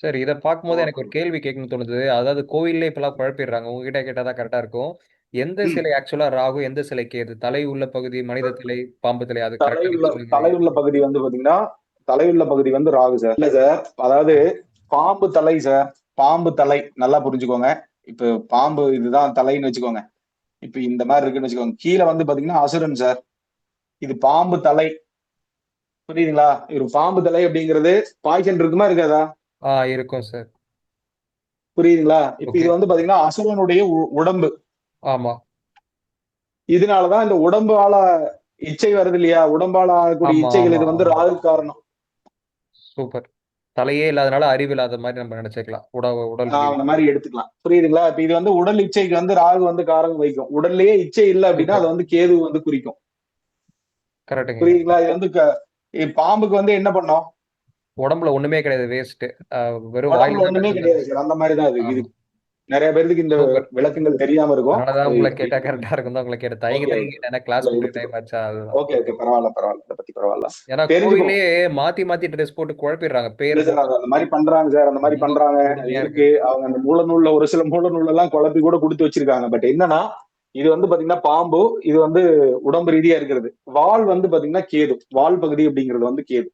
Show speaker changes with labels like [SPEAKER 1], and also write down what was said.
[SPEAKER 1] சரி. இத பார்க்கும்போது எனக்கு ஒரு கேள்வி கேட்கணும்னு தோணுது. அதாவது கோவில்லே இப்பலாம் குழப்பிடுறாங்க. உங்ககிட்ட கேட்டா தான் கரெக்ட்டா இருக்கும். எந்த
[SPEAKER 2] ம்.
[SPEAKER 1] சிலை ஆக்சுவலா ராகு, எந்த சிலை கேது? தலை உள்ள பகுதி மனித தலை, பாம்பு தலை அது கரெக்ட்டா
[SPEAKER 2] தலையுள்ள
[SPEAKER 1] நீங்க சொல்லுங்க.
[SPEAKER 2] தலையுள்ள பகுதி வந்து பாத்தீங்கன்னா, தலையுள்ள பகுதி வந்து ராகு சார். இல்ல சார். அதாவது பாம்பு தலை சார். பாம்பு தலை. நல்லா புரிஞ்சுக்கோங்க. இப்ப பாம்பு இதுதான் தலைன்னு வச்சுக்கோங்க. இப்ப இந்த மாரி இருக்குன்னு வச்சுக்கோங்க. கீழ வந்து பாத்தீங்கன்னா அசுரன் சார். இது பாம்பு தலை. புரியுதுங்களா? ஒரு பாம்பு தலை அப்படிங்கிறது பாய்ச்சல் இருக்குமா இருக்காதா?
[SPEAKER 1] இருக்கும் சார்.
[SPEAKER 2] புரியுதுங்களா? இப்ப
[SPEAKER 1] ஓகே.
[SPEAKER 2] இது வந்து பாத்தீங்கன்னா அசுரனுடைய உடம்பு.
[SPEAKER 1] ஆமா,
[SPEAKER 2] இதனாலதான் இந்த உடம்பால இச்சை வருது இல்லையா? உடம்பால ஆகக்கூடிய
[SPEAKER 1] ஆமா,
[SPEAKER 2] இச்சைகள்
[SPEAKER 1] ஆமா,
[SPEAKER 2] இது வந்து
[SPEAKER 1] ஆமா.
[SPEAKER 2] ராகு காரணம்.
[SPEAKER 1] சூப்பர். தலையே இல்லாதனால அறிவு இல்லாத மாரி நம்ம நெனச்சுக்கலாம். உடல்
[SPEAKER 2] அந்த
[SPEAKER 1] ரீதியா.
[SPEAKER 2] மாரி எடுத்துக்கலாம். புரியுதுங்களா? இப்ப இது வந்து உடல் இச்சைக்கு வந்து ராகு வந்து காரகம் வைக்கும். உடல்லயே இச்சை இல்ல அப்படின்னா,
[SPEAKER 1] சூப்பர்.
[SPEAKER 2] அது வந்து கேது வந்து குறிக்கும்.
[SPEAKER 1] கரெக்ட்டுங்கய்யா.
[SPEAKER 2] புரியுதுங்களா? இது வந்து பாம்புக்கு வந்து என்ன பண்ணும்?
[SPEAKER 1] உடம்புல ஒண்ணுமே கிடையாது வேஸ்ட்டு. வெறும் வாயில
[SPEAKER 2] உடம்புல
[SPEAKER 1] தான்
[SPEAKER 2] ஒண்ணுமே
[SPEAKER 1] கட்டுறது.
[SPEAKER 2] கிடையாது சார். அந்த மாரி தான் அது. இது
[SPEAKER 1] ஆமா.
[SPEAKER 2] நெறைய பேருக்கு இந்த
[SPEAKER 1] சூப்பர்.
[SPEAKER 2] விளக்கங்கள் தெரியாம இருக்கும்.
[SPEAKER 1] அதனால தான்
[SPEAKER 2] அது
[SPEAKER 1] உங்கள கேட்டா கரெக்ட்டா இருக்கும் தான் உங்கள கேட்டேன். தயங்கி
[SPEAKER 2] ஓகே,
[SPEAKER 1] தயங்கி
[SPEAKER 2] ஓகே.
[SPEAKER 1] கேட்டேன். ஏன்னா
[SPEAKER 2] இல்ல
[SPEAKER 1] கிளாஸ் முடிய
[SPEAKER 2] எடுத்துக்கோ.
[SPEAKER 1] டைம் ஆச்சா அதுதான்.
[SPEAKER 2] Okay, okay. பரவால்ல, பரவால்ல. இத பத்தி பரவால்ல.
[SPEAKER 1] ஏன்னா
[SPEAKER 2] தெரிஞ்சுக்கணும்.
[SPEAKER 1] கோவில்லயே மாத்தி மாத்தி ட்ரெஸ் போட்டு குழப்பிடுறாங்க.
[SPEAKER 2] இல்ல
[SPEAKER 1] பேர்
[SPEAKER 2] சார்.
[SPEAKER 1] போட்டு
[SPEAKER 2] அது அந்த மாரி பண்றாங்க சார். அந்த மாரி
[SPEAKER 1] ரொம்ப
[SPEAKER 2] பண்றாங்க. அது
[SPEAKER 1] கொடுமையா இருக்கு.
[SPEAKER 2] இருக்கு. அவங்க அந்த மூல நூல்ல ஒரு சில மூல நூல்லலாம் குழப்பி கூட குடுத்து வச்சிருக்காங்க. பட் என்னன்னா, இது வந்து பாத்தீங்கன்னா பாம்பு. இது வந்து உடம்பு ரீதியா இருக்கிறது. வால் வந்து பாத்தீங்கன்னா கேது. வால் பகுதி அப்படிங்கிறது வந்து கேது.